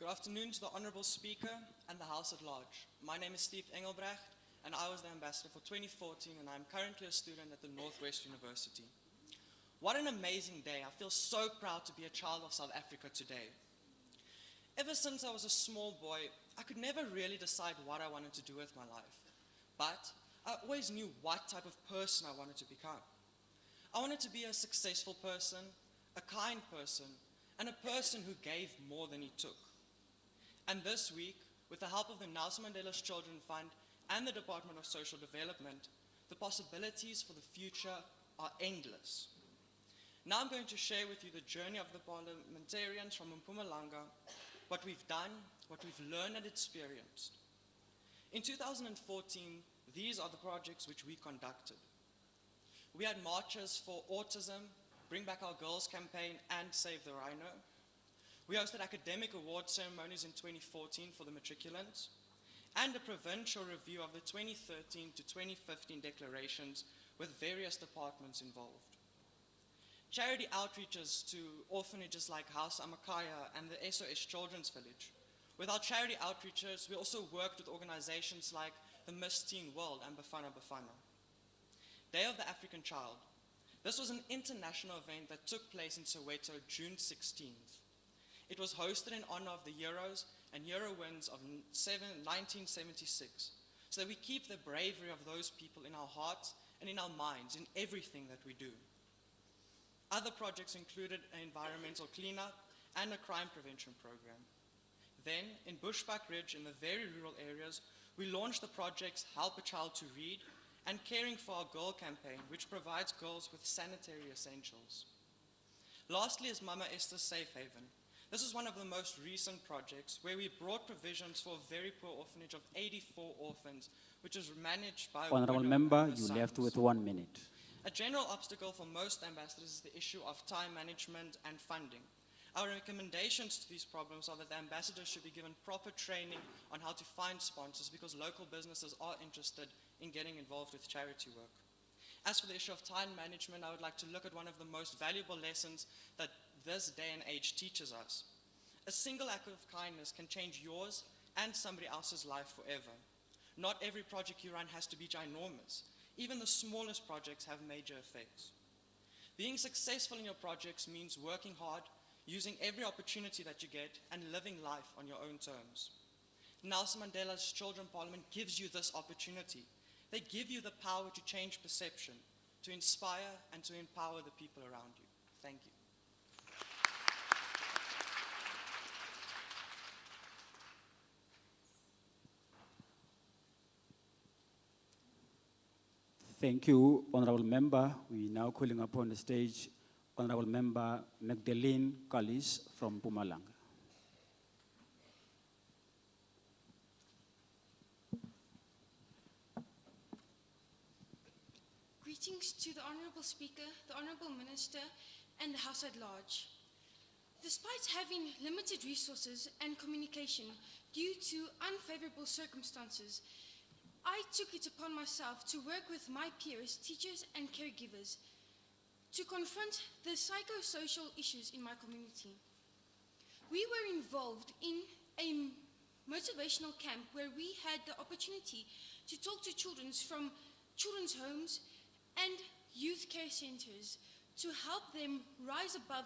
afternoon to the Honourable Speaker and the House at large. My name is Steve Engelbrecht and I was the Ambassador for 2014 and I'm currently a student at the Northwest University. What an amazing day. I feel so proud to be a child of South Africa today. Ever since I was a small boy, I could never really decide what I wanted to do with my life. But I always knew what type of person I wanted to become. I wanted to be a successful person, a kind person, and a person who gave more than he took. And this week, with the help of the Nelson Mandela Children's Fund and the Department of Social Development, the possibilities for the future are endless. Now I'm going to share with you the journey of the parliamentarians from Mpumalanga, what we've done, what we've learned and experienced. In 2014, these are the projects which we conducted. We had marches for autism, Bring Back Our Girls campaign, and Save the Rhino. We hosted academic award ceremonies in 2014 for the matriculants, and a provincial review of the 2013 to 2015 declarations with various departments involved. Charity outreaches to orphanages like House Amakaya and the SOS Children's Village. With our charity outreaches, we also worked with organizations like the Miss Teen World and Bafana Bafana. Day of the African Child. This was an international event that took place in Soweto June 16th. It was hosted in honor of the heroes and hero wins of 1976, so that we keep the bravery of those people in our hearts and in our minds in everything that we do. Other projects included an environmental cleanup and a crime prevention program. Then, in Bushbuck Ridge, in the very rural areas, we launched the projects Help a Child to Read and Caring for Our Girl campaign, which provides girls with sanitary essentials. Lastly is Mama Esther's Safe Haven. This is one of the most recent projects where we brought provisions for a very poor orphanage of 84 orphans, which is managed by Honourable Member, you left with 1 minute. A general obstacle for most ambassadors is the issue of time management and funding. Our recommendations to these problems are that the ambassadors should be given proper training on how to find sponsors because local businesses are interested in getting involved with charity work. As for the issue of time management, I would like to look at one of the most valuable lessons that this day and age teaches us. A single act of kindness can change yours and somebody else's life forever. Not every project you run has to be ginormous. Even the smallest projects have major effects. Being successful in your projects means working hard, using every opportunity that you get, and living life on your own terms. Nelson Mandela's Children's Parliament gives you this opportunity. They give you the power to change perception, to inspire and to empower the people around you. Thank you. Thank you, Honourable Member. We are now calling upon the stage Honourable Member Magdalene Kallis from Mpumalanga. Greetings to the Honourable Speaker, the Honourable Minister, and the House at large. Despite having limited resources and communication due to unfavourable circumstances, I took it upon myself to work with my peers, teachers, and caregivers to confront the psychosocial issues in my community. We were involved in a motivational camp where we had the opportunity to talk to children from children's homes and youth care centers to help them rise above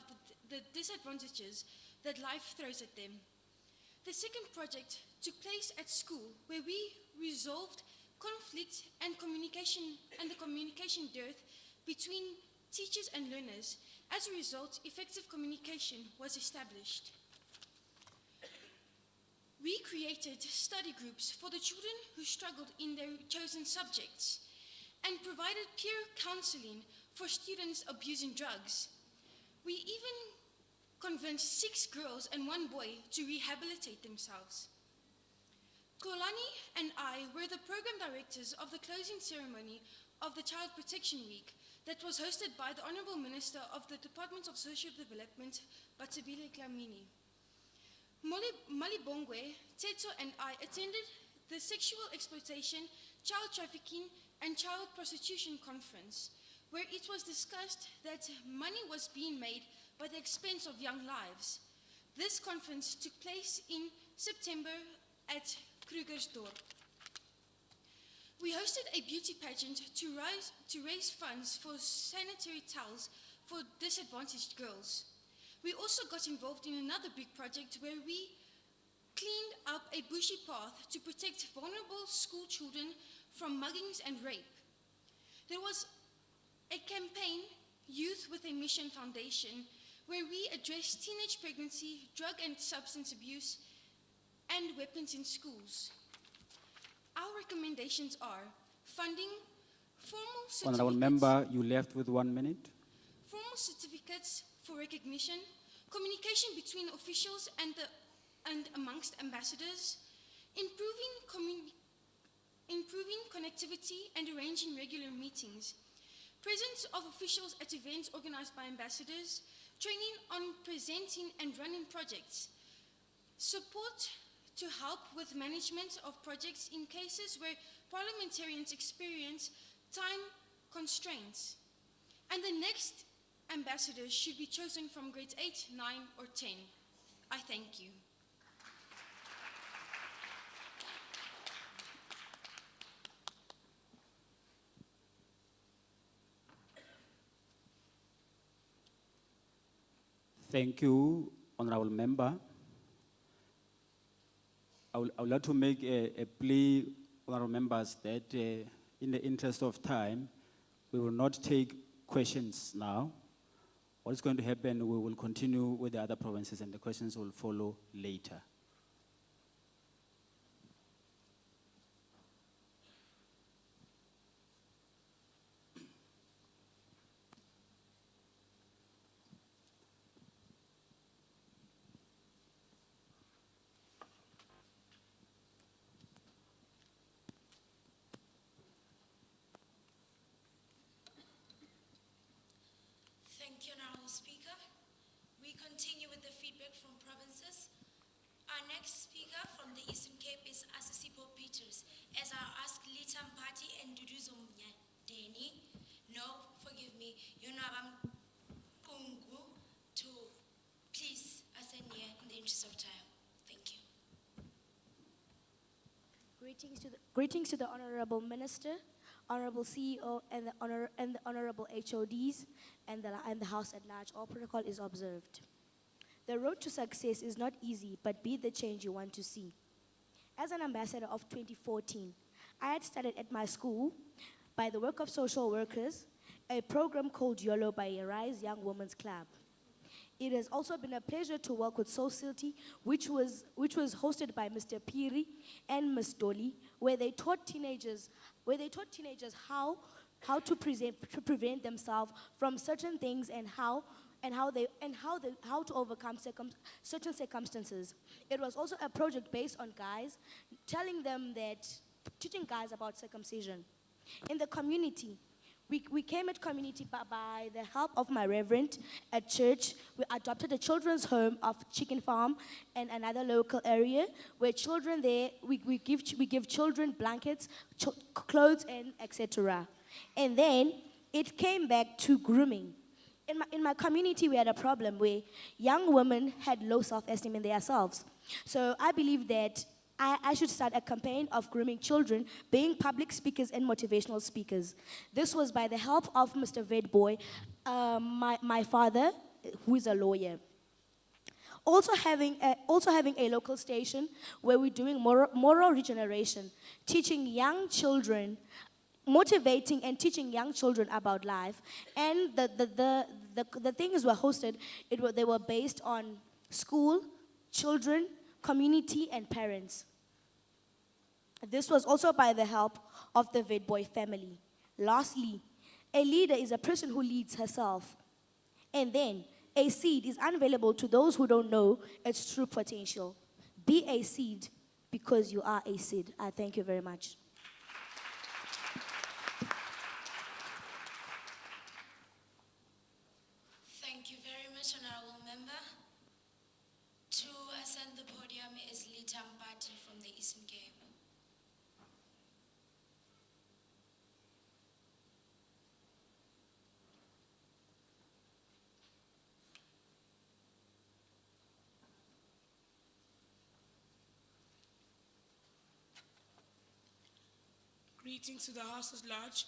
the disadvantages that life throws at them. The second project took place at school where we resolved conflict and the communication dearth between teachers and learners. As a result, effective communication was established. We created study groups for the children who struggled in their chosen subjects and provided peer counseling for students abusing drugs. We even convinced 6 girls and 1 boy to rehabilitate themselves. Kolani and I were the program directors of the closing ceremony of the Child Protection Week that was hosted by the Honourable Minister of the Department of Social Development, Batsibile Dlamini. Malibongwe, Teto and I attended the Sexual Exploitation, Child Trafficking and Child Prostitution Conference, where it was discussed that money was being made by the expense of young lives. This conference took place in September at Krugersdorp. We hosted a beauty pageant to raise funds for sanitary towels for disadvantaged girls. We also got involved in another big project where we cleaned up a bushy path to protect vulnerable school children from muggings and rape. There was a campaign, Youth with a Mission Foundation, where we addressed teenage pregnancy, drug and substance abuse, and weapons in schools. Our recommendations are funding formal Honorable certificates, Member, you left with 1 minute. formal certificates for recognition, communication between officials and amongst ambassadors, improving connectivity and arranging regular meetings, presence of officials at events organized by ambassadors, training on presenting and running projects, support to help with management of projects in cases where parliamentarians experience time constraints. And the next ambassadors should be chosen from grades 8, 9, or 10. I thank you. Thank you, Honorable Member. I would like to make a plea, Honorable Members, that in the interest of time, we will not take questions now. What is going to happen, we will continue with the other provinces and the questions will follow later. Thank you, Honorable Speaker. We continue with the feedback from provinces. Our next speaker from the Eastern Cape is Asisipo Peters. As I ask Lita Mpati and Duduzo Mnyadeni, no, forgive me, Yonabam Kungu, to please ascend here in the interest of time. Thank you. Greetings to the Honorable Minister, Honorable CEO, and the Honorable HODs, and the House at large. All protocol is observed. The road to success is not easy, but be the change you want to see. As an ambassador of 2014, I had started at my school, by the work of social workers, a program called YOLO by a Rise Young Women's Club. It has also been a pleasure to work with Society, which was hosted by Mr. Piri and Ms. Dolly, where they taught teenagers how to prevent themselves from certain things and how to overcome certain circumstances. It was also a project based on guys, teaching guys about circumcision. In the community, we came at community by the help of my reverend at church. We adopted a children's home of Chicken Farm and another local area where children there, we give children blankets, clothes, and etc. And then it came back to grooming. In my community, we had a problem where young women had low self-esteem in themselves. So I believe that I should start a campaign of grooming children, being public speakers and motivational speakers. This was by the help of Mr. Vedboy, my father, who is a lawyer. Also having a local station where we're doing moral regeneration, teaching young children, motivating and teaching young children about life. And the things were hosted, they were based on school, children, community, and parents. This was also by the help of the Vedboy family. Lastly, a leader is a person who leads herself. And then, a seed is unavailable to those who don't know its true potential. Be a seed because you are a seed. I thank you very much. Thank you very much, Honorable Member. To ascend the podium is Lita Mpati from the Eastern Cape. Greetings to the House at Large.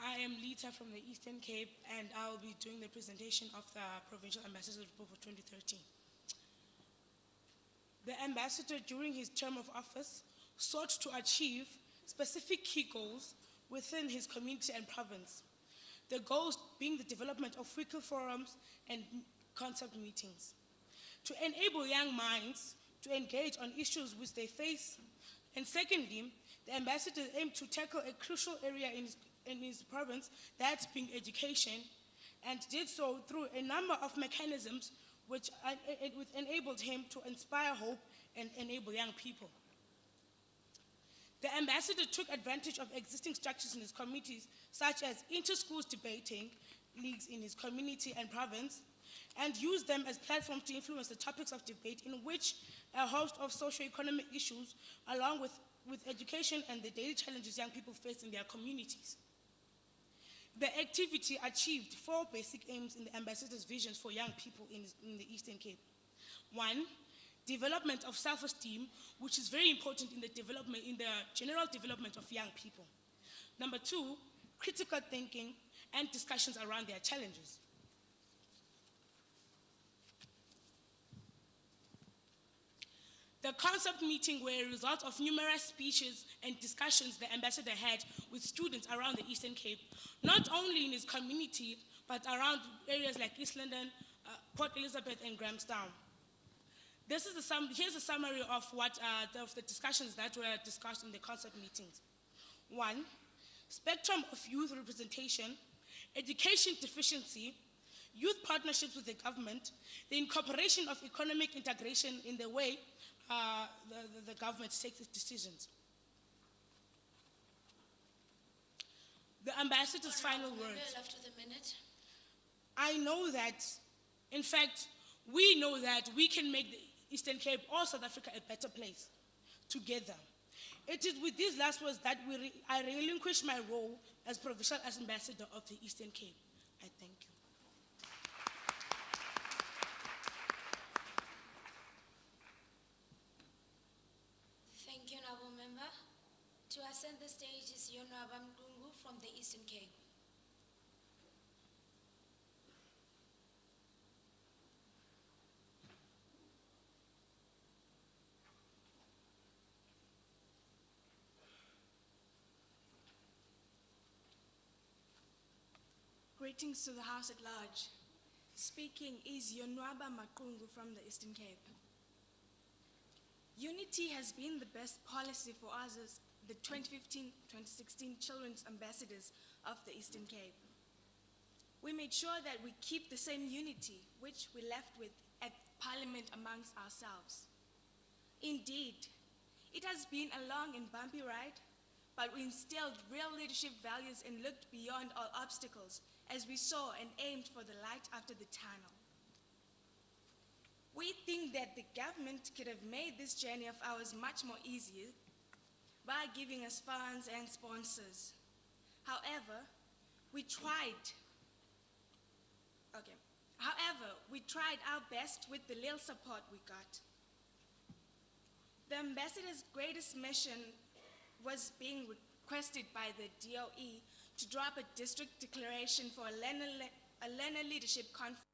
I am Lita from the Eastern Cape, and I will be doing the presentation of the Provincial Ambassador's Report for 2013. The ambassador, during his term of office, sought to achieve specific key goals within his community and province. The goals being the development of weekly forums and concept meetings, to enable young minds to engage on issues which they face, and secondly, the ambassador aimed to tackle a crucial area in his province, that being education, and did so through a number of mechanisms which enabled him to inspire hope and enable young people. The ambassador took advantage of existing structures in his communities, such as inter-schools debating leagues in his community and province, and used them as platforms to influence the topics of debate, in which a host of socio-economic issues, along with education and the daily challenges young people face in their communities. The activity achieved 4 basic aims in the ambassador's visions for young people in the Eastern Cape. 1, development of self-esteem, which is very important in the general development of young people. Number 2, critical thinking and discussions around their challenges. The concept meeting were a result of numerous speeches and discussions the ambassador had with students around the Eastern Cape, not only in his community, but around areas like East London, Port Elizabeth, and Grahamstown. Here's a summary of of the discussions that were discussed in the concept meetings. 1, spectrum of youth representation, education deficiency, youth partnerships with the government, the incorporation of economic integration in the way the government takes its decisions. The ambassador's final words. Left with a minute. I know that, in fact, we know that we can make the Eastern Cape or South Africa a better place together. It is with these last words that I relinquish my role as Provincial Ambassador of the Eastern Cape. I thank you. Thank you, Honourable Member. To ascend the stage is Yonwaba Mkungu from the Eastern Cape. Greetings to the House at Large. Speaking is Yonwaba Maqungu from the Eastern Cape. Unity has been the best policy for us as the 2015-2016 Children's Ambassadors of the Eastern Cape. We made sure that we keep the same unity which we left with at Parliament amongst ourselves. Indeed, it has been a long and bumpy ride, but we instilled real leadership values and looked beyond all obstacles as we saw and aimed for the light after the tunnel. We think that the government could have made this journey of ours much more easier by giving us funds and sponsors. However, we tried our best with the little support we got. The ambassador's greatest mission was being requested by the DOE to draw up a district declaration for a learner leadership conference